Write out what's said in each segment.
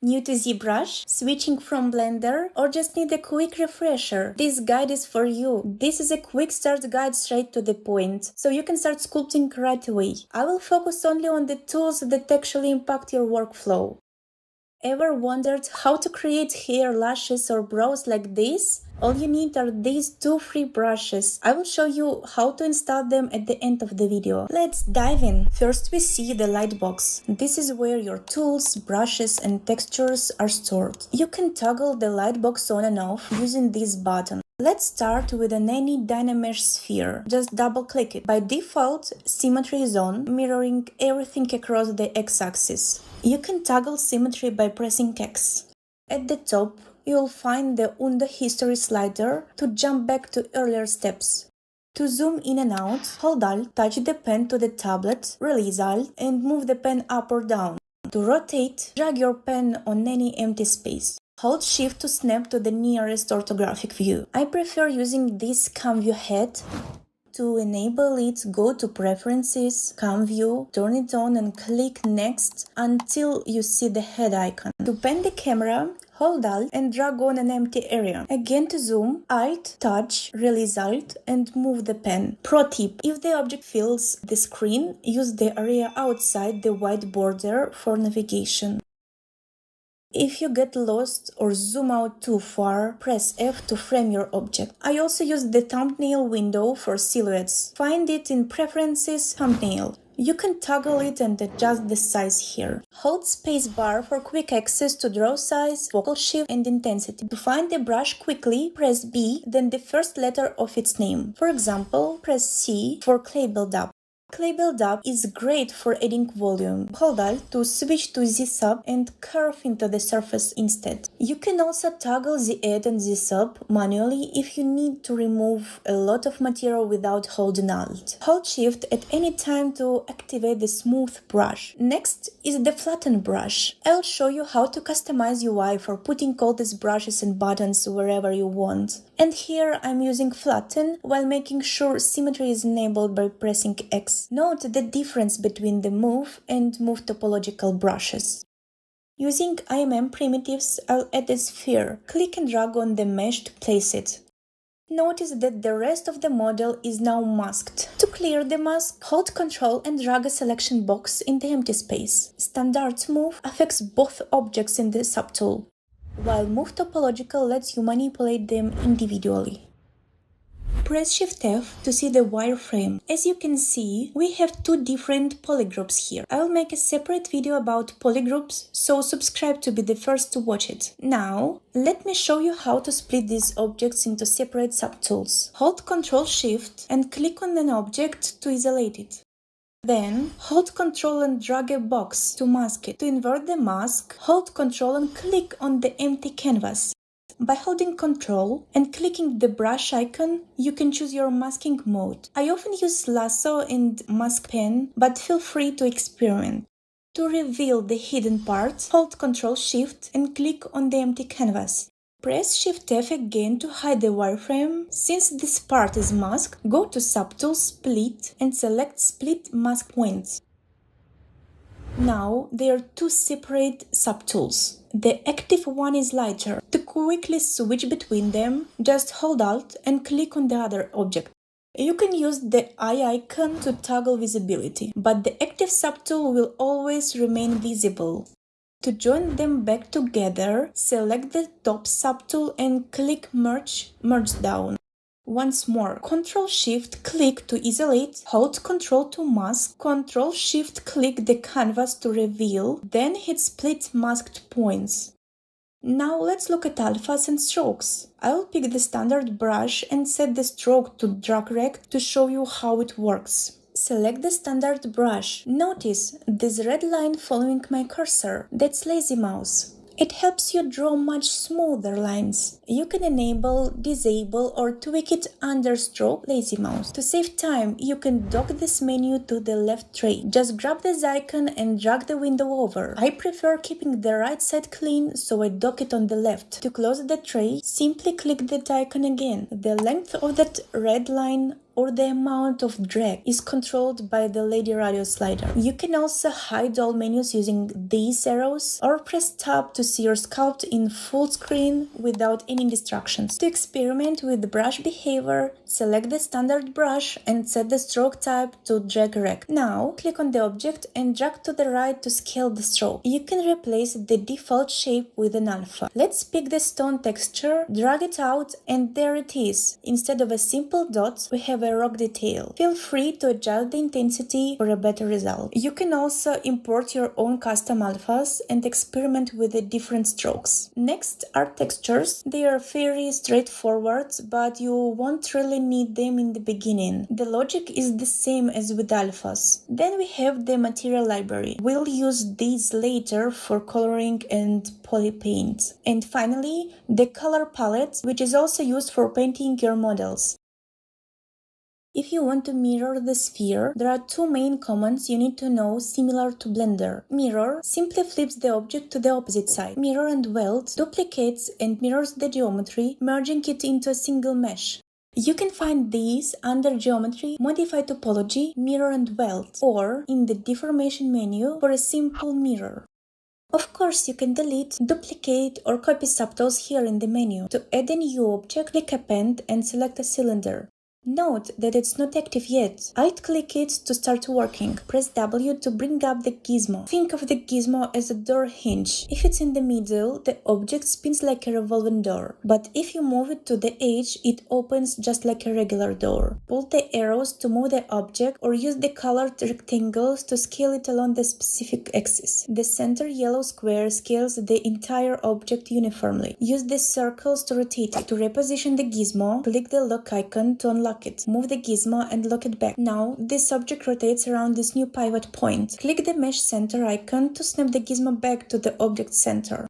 New to ZBrush, switching from Blender, or just need a quick refresher? This guide is for you. This is a quick start guide straight to the point, so you can start sculpting right away. I will focus only on the tools that actually impact your workflow. Ever wondered how to create hair, lashes, or brows like this? All you need are these two free brushes. I will show you how to install them at the end of the video. Let's dive in. First we see the lightbox. This is where your tools, brushes, and textures are stored. You can toggle the lightbox on and off using this button. Let's start with any Dynamesh sphere. Just double click it. By default, symmetry is on, mirroring everything across the x-axis. You can toggle symmetry by pressing X. At the top, you'll find the Undo History slider to jump back to earlier steps. To zoom in and out, hold Alt, touch the pen to the tablet, release Alt, and move the pen up or down. To rotate, drag your pen on any empty space. Hold Shift to snap to the nearest orthographic view. I prefer using this Cam View head. To enable it, go to Preferences, Cam View, turn it on and click Next until you see the head icon. To pan the camera, hold Alt and drag on an empty area. Again to zoom, Alt, touch, release Alt and move the pen. Pro tip: if the object fills the screen, use the area outside the white border for navigation. If you get lost or zoom out too far, press F to frame your object. I also use the thumbnail window for silhouettes. Find it in Preferences, Thumbnail. You can toggle it and adjust the size here. Hold spacebar for quick access to draw size, focal shift, and intensity. To find the brush quickly, press B, then the first letter of its name. For example, press C for clay buildup. Clay buildup is great for adding volume. Hold Alt to switch to Z-Sub and curve into the surface instead. You can also toggle Z-Add and Z-Sub manually if you need to remove a lot of material without holding Alt. Hold Shift at any time to activate the smooth brush. Next is the flatten brush. I'll show you how to customize UI for putting all these brushes and buttons wherever you want. And here I'm using flatten while making sure symmetry is enabled by pressing X. Note the difference between the move and move topological brushes. Using IMM primitives, I'll add a sphere. Click and drag on the mesh to place it. Notice that the rest of the model is now masked. To clear the mask, hold Ctrl and drag a selection box in the empty space. Standard move affects both objects in the subtool, while move topological lets you manipulate them individually. Press Shift F to see the wireframe. As you can see, we have two different polygroups here. I will make a separate video about polygroups, so subscribe to be the first to watch it. Now, let me show you how to split these objects into separate subtools. Hold Ctrl Shift and click on an object to isolate it. Then, hold Ctrl and drag a box to mask it. To invert the mask, hold Ctrl and click on the empty canvas. By holding Ctrl and clicking the brush icon, you can choose your masking mode. I often use lasso and mask pen, but feel free to experiment. To reveal the hidden part, hold Ctrl Shift and click on the empty canvas. Press Shift F again to hide the wireframe. Since this part is masked, go to Subtool, Split and select Split Mask Points. Now there are two separate subtools. The active one is lighter. To quickly switch between them, just hold Alt and click on the other object. You can use the eye icon to toggle visibility, but the active subtool will always remain visible. To join them back together, select the top subtool and click Merge Down. Once more, Ctrl Shift click to isolate, hold Ctrl to mask, Ctrl Shift click the canvas to reveal, then hit Split Masked Points. Now let's look at alphas and strokes. I'll pick the standard brush and set the stroke to drag rect to show you how it works. Select the standard brush. Notice this red line following my cursor. That's Lazymouse. It helps you draw much smoother lines. You can enable, disable or tweak it under stroke Lazymouse. To save time, you can dock this menu to the left tray. Just grab this icon and drag the window over. I prefer keeping the right side clean, so I dock it on the left. To close the tray, simply click that icon again. The length of that red line or the amount of drag is controlled by the lady radio slider. You can also hide all menus using these arrows or press tab to see your sculpt in full screen without any distractions. To experiment with the brush behavior, select the standard brush and set the stroke type to drag rect. Now, click on the object and drag to the right to scale the stroke. You can replace the default shape with an alpha. Let's pick the stone texture, drag it out, and there it is. Instead of a simple dot, we have a rock detail. Feel free to adjust the intensity for a better result. You can also import your own custom alphas and experiment with the different strokes. Next are textures. They are very straightforward, but you won't really need them in the beginning. The logic is the same as with alphas. Then we have the material library. We'll use these later for coloring and poly paint. And finally, the color palette, which is also used for painting your models. If you want to mirror the sphere, there are two main commands you need to know similar to Blender. Mirror simply flips the object to the opposite side. Mirror and weld duplicates and mirrors the geometry, merging it into a single mesh. You can find these under Geometry, Modify Topology, Mirror and Weld, or in the Deformation menu for a simple mirror. Of course, you can delete, duplicate, or copy subtools here in the menu. To add a new object, click Append and select a cylinder. Note that it's not active yet. Alt-click it to start working. Press W to bring up the gizmo. Think of the gizmo as a door hinge. If it's in the middle, the object spins like a revolving door. But if you move it to the edge, it opens just like a regular door. Pull the arrows to move the object or use the colored rectangles to scale it along the specific axis. The center yellow square scales the entire object uniformly. Use the circles to rotate it. To reposition the gizmo, click the lock icon to unlock it. Move the gizmo and lock it back. Now, this object rotates around this new pivot point. Click the mesh center icon to snap the gizmo back to the object center.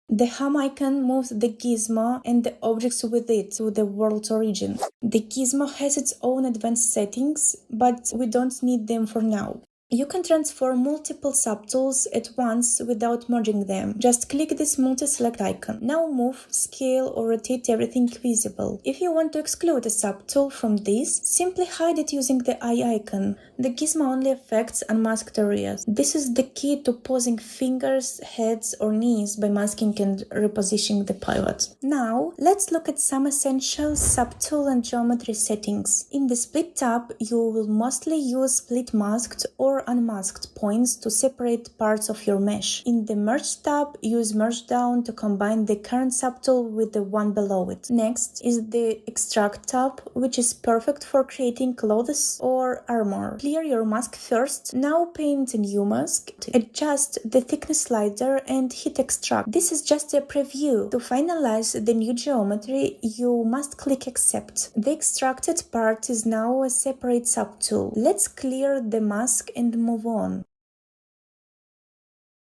The home icon moves the gizmo and the objects with it to the world's origin. The gizmo has its own advanced settings, but we don't need them for now. You can transform multiple subtools at once without merging them. Just click this multi-select icon. Now move, scale, or rotate everything visible. If you want to exclude a subtool from this, simply hide it using the eye icon. The gizmo only affects unmasked areas. This is the key to posing fingers, heads, or knees by masking and repositioning the pivot. Now, let's look at some essential subtool and geometry settings. In the Split tab, you will mostly use split masked or unmasked points to separate parts of your mesh. In the Merge tab, use Merge Down to combine the current subtool with the one below it. Next is the Extract tab, which is perfect for creating clothes or armor. Clear your mask first. Now paint a new mask. Adjust the thickness slider and hit Extract. This is just a preview. To finalize the new geometry, you must click Accept. The extracted part is now a separate subtool. Let's clear the mask and move on.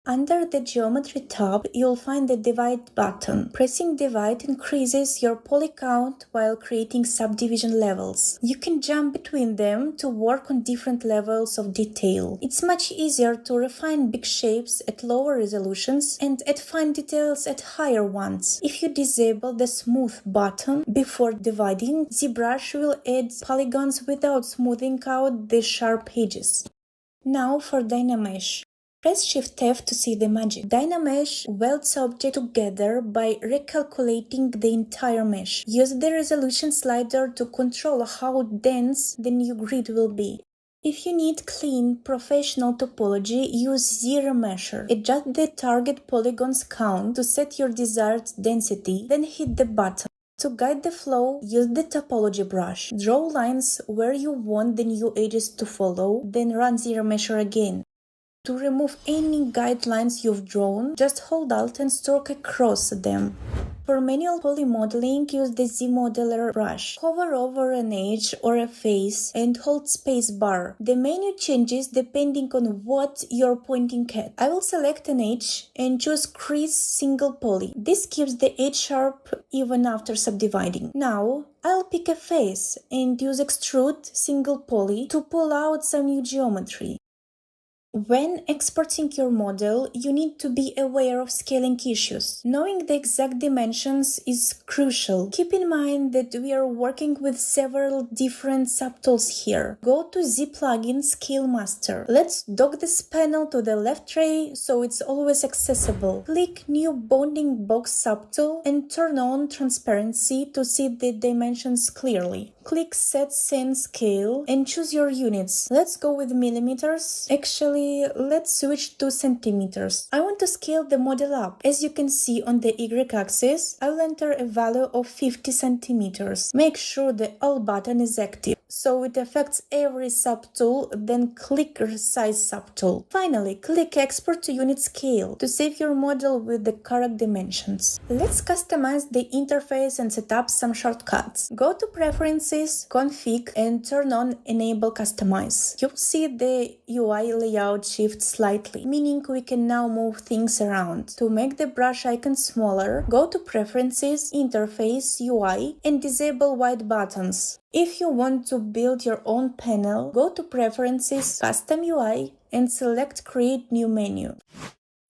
Under the Geometry tab, you'll find the Divide button. Pressing Divide increases your poly count while creating subdivision levels. You can jump between them to work on different levels of detail. It's much easier to refine big shapes at lower resolutions and add fine details at higher ones. If you disable the Smooth button before dividing, ZBrush will add polygons without smoothing out the sharp edges. Now for Dynamesh. Press Shift F to see the magic. Dynamesh welds objects together by recalculating the entire mesh. Use the resolution slider to control how dense the new grid will be. If you need clean, professional topology, use Zremesher. Adjust the target polygons count to set your desired density, then hit the button. To guide the flow, use the topology brush. Draw lines where you want the new edges to follow, then run Zremesher again. To remove any guidelines you've drawn, just hold Alt and stroke across them. For manual poly modeling, use the Zmodeler brush. Hover over an edge or a face and hold space bar. The menu changes depending on what you're pointing at. I will select an edge and choose Crease Single Poly. This keeps the edge sharp even after subdividing. Now, I'll pick a face and use Extrude Single Poly to pull out some new geometry. When exporting your model, you need to be aware of scaling issues. Knowing the exact dimensions is crucial. Keep in mind that we are working with several different subtools here. Go to Z plugin Scale Master. Let's dock this panel to the left tray so it's always accessible. Click New Bounding Box subtool and turn on transparency to see the dimensions clearly. Click Set Scene Scale and choose your units. Let's go with millimeters. Actually, let's switch to centimeters. I want to scale the model up. As you can see on the Y-axis, I will enter a value of 50 centimeters. Make sure the All button is active, so it affects every subtool, then click Resize subtool. Finally, click Export to Unit Scale to save your model with the correct dimensions. Let's customize the interface and set up some shortcuts. Go to Preferences, Config, and turn on Enable Customize. You'll see the UI layout shift slightly, meaning we can now move things around. To make the brush icon smaller, go to Preferences, Interface, UI, and disable white buttons. If you want to build your own panel, go to Preferences, Custom UI, and select Create New Menu.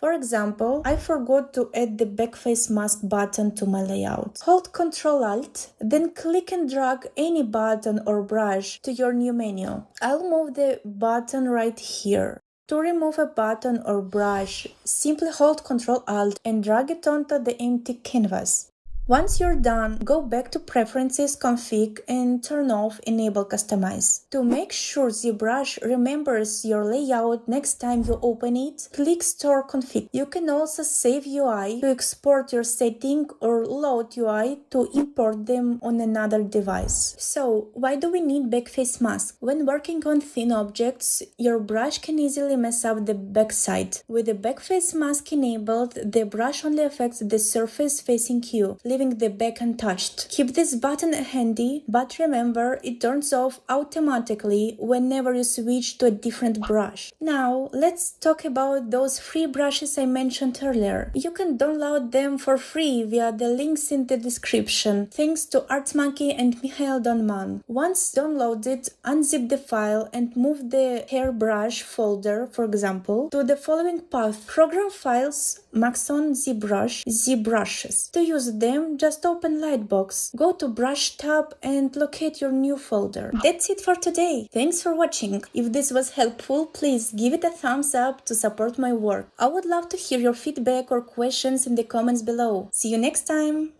For example, I forgot to add the Backface mask button to my layout. Hold Ctrl-Alt, then click and drag any button or brush to your new menu. I'll move the button right here. To remove a button or brush, simply hold Ctrl-Alt and drag it onto the empty canvas. Once you're done, go back to Preferences, Config, and turn off Enable Customize. To make sure ZBrush remembers your layout next time you open it, click Store Config. You can also save UI to export your setting or load UI to import them on another device. So, why do we need Backface mask? When working on thin objects, your brush can easily mess up the backside. With the Backface mask enabled, the brush only affects the surface facing you, leaving the back untouched. Keep this button handy, but remember it turns off automatically whenever you switch to a different brush. Now, let's talk about those free brushes I mentioned earlier. You can download them for free via the links in the description, thanks to Artmonky and Dunnam. Once downloaded, unzip the file and move the hairbrush folder, for example, to the following path: Program Files, Maxon, ZBrush, ZBrushes. To use them, just open Lightbox, go to Brush tab and locate your new folder. That's it for today. Thanks for watching. If this was helpful, please give it a thumbs up to support my work. I would love to hear your feedback or questions in the comments below. See you next time!